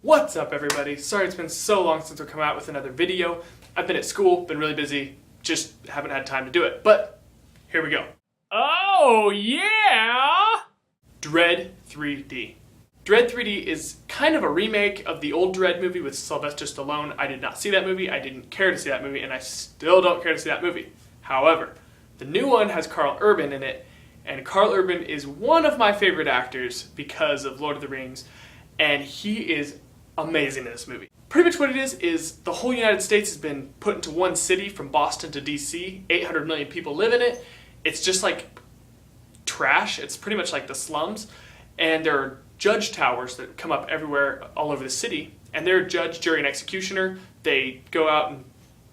What's up, everybody? Sorry it's been so long since I've come out with another video. I've been at school, been really busy, just haven't had time to do it. But here we go. Oh yeah! Dredd 3D. Dredd 3D is kind of a remake of the old Dredd movie with Sylvester Stallone. I did not see that movie, I didn't care to see that movie, and I still don't care to see that movie. However, the new one has Karl Urban in it, and Karl Urban is one of my favorite actors because of Lord of the Rings, and he is amazing in this movie. Pretty much what it is the whole United States has been put into one city from Boston to DC. 800 million people live in it. It's just like trash. It's pretty much like the slums. And there are judge towers that come up everywhere all over the city. And they're judge, jury, and executioner. They go out and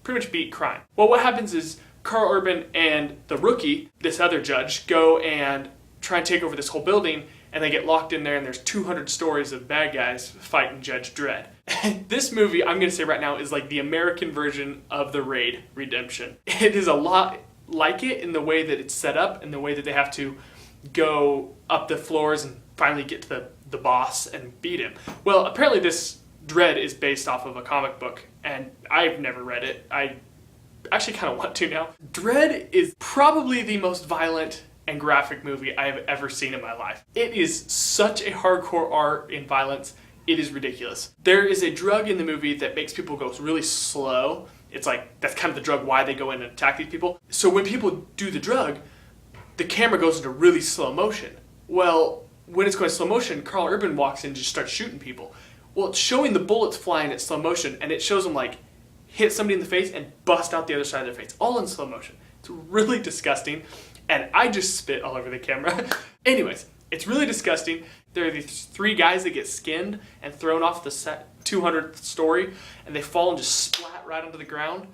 pretty much beat crime. Well, what happens is Karl Urban and the rookie, this other judge, go and try and take over this whole building, and they get locked in there, and there's 200 stories of bad guys fighting Judge Dredd. This movie, I'm going to say right now, is like the American version of the Raid Redemption. It is a lot like it in the way that it's set up, and the way that they have to go up the floors and finally get to the boss and beat him. Well, apparently this Dredd is based off of a comic book, and I've never read it. I actually kind of want to now. Dredd is probably the most violent and graphic movie I have ever seen in my life. It is such a hardcore art in violence, it is ridiculous. There is a drug in the movie that makes people go really slow. It's like, that's kind of the drug why they go in and attack these people. So when people do the drug, the camera goes into really slow motion. Well, when it's going slow motion, Karl Urban walks in and just starts shooting people. Well, it's showing the bullets flying at slow motion, and it shows them like hit somebody in the face and bust out the other side of their face, all in slow motion. It's really disgusting. And I just spit all over the camera. Anyways, it's really disgusting. There are these three guys that get skinned and thrown off the 200th story, and they fall and just splat right onto the ground.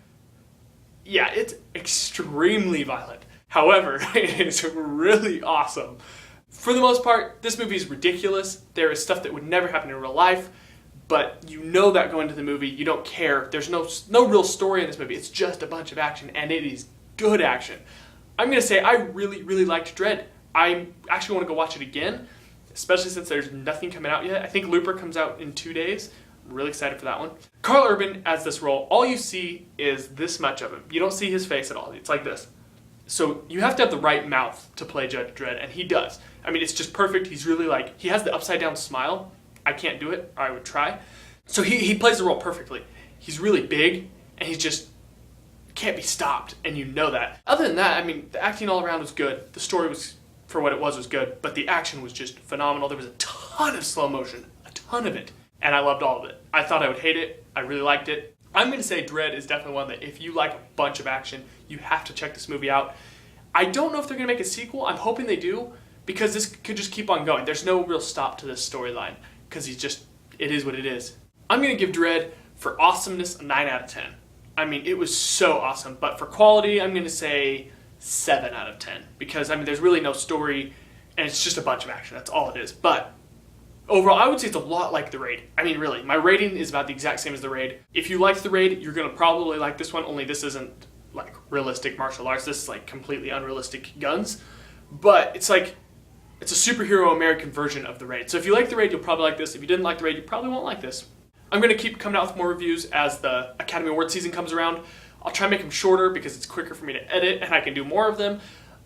Yeah, it's extremely violent. However, it's really awesome. For the most part, this movie is ridiculous. There is stuff that would never happen in real life, but you know that going into the movie, you don't care. There's no real story in this movie. It's just a bunch of action, and it is good action. I'm going to say I really, really liked Dredd. I actually want to go watch it again, especially since there's nothing coming out yet. I think Looper comes out in 2 days. I'm really excited for that one. Karl Urban as this role, all you see is this much of him. You don't see his face at all. It's like this. So you have to have the right mouth to play Judge Dredd, and he does. I mean, it's just perfect. He's really like, he has the upside down smile. I can't do it, or I would try. So he plays the role perfectly. He's really big, and he's just can't be stopped, and you know that. Other than that, I mean, the acting all around was good. The story was, for what it was good, but the action was just phenomenal. There was a ton of slow motion, a ton of it, and I loved all of it. I thought I would hate it. I really liked it. I'm going to say Dredd is definitely one that if you like a bunch of action, you have to check this movie out. I don't know if they're going to make a sequel. I'm hoping they do, because this could just keep on going. There's no real stop to this storyline, because it is what it is. I'm going to give Dredd, for awesomeness, a 9 out of 10. I mean, it was so awesome, but for quality, I'm going to say 7 out of 10, because, I mean, there's really no story, and it's just a bunch of action. That's all it is. But overall, I would say it's a lot like The Raid. I mean, really, my rating is about the exact same as The Raid. If you liked The Raid, you're going to probably like this one, only this isn't, like, realistic martial arts. This is, like, completely unrealistic guns. But it's like, it's a superhero American version of The Raid. So if you like The Raid, you'll probably like this. If you didn't like The Raid, you probably won't like this. I'm going to keep coming out with more reviews as the Academy Award season comes around. I'll try and make them shorter because it's quicker for me to edit and I can do more of them.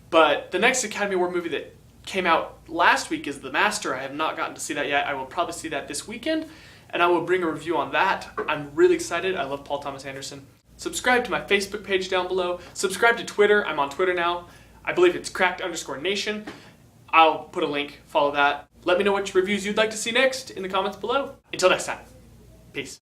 But the next Academy Award movie that came out last week is The Master. I have not gotten to see that yet. I will probably see that this weekend, and I will bring a review on that. I'm really excited. I love Paul Thomas Anderson. Subscribe to my Facebook page down below. Subscribe to Twitter. I'm on Twitter now. I believe it's cracked_nation. I'll put a link. Follow that. Let me know which reviews you'd like to see next in the comments below. Until next time. Peace.